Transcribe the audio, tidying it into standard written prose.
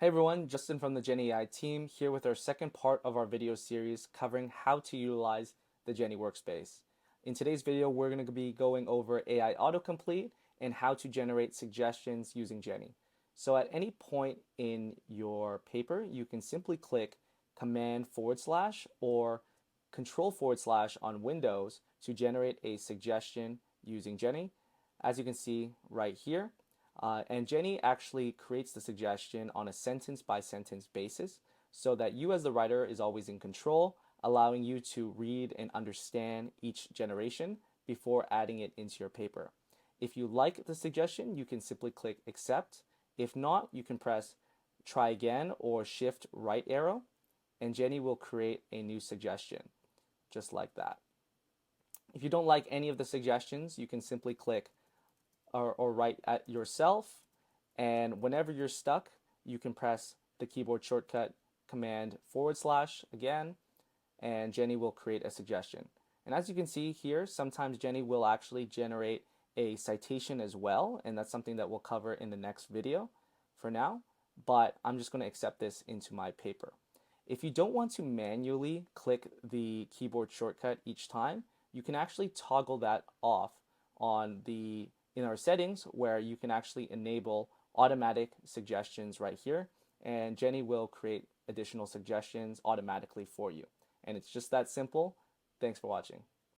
Hey everyone, Justin from the Jenni AI team here with our second part of our video series covering how to utilize the Jenni workspace. In today's video, we're going to be going over AI Autocomplete and how to generate suggestions using Jenni. So at any point in your paper, you can simply click Command/ or Control/ on Windows to generate a suggestion using Jenni. As you can see right here, and Jenni actually creates the suggestion on a sentence by sentence basis so that you as the writer is always in control, allowing you to read and understand each generation before adding it into your paper. If you like the suggestion, you can simply click accept. If not, you can press try again or shift right arrow, and Jenni will create a new suggestion just like that. If you don't like any of the suggestions, you can simply click or write at yourself, and whenever you're stuck, you can press the keyboard shortcut Command/ again, and Jenni will create a suggestion. And as you can see here, sometimes Jenni will actually generate a citation as well, and that's something that we'll cover in the next video for now, but I'm just going to accept this into my paper. If you don't want to manually click the keyboard shortcut each time, you can actually toggle that off in our settings, where you can actually enable automatic suggestions right here, and Jenni will create additional suggestions automatically for you. And it's just that simple. Thanks for watching.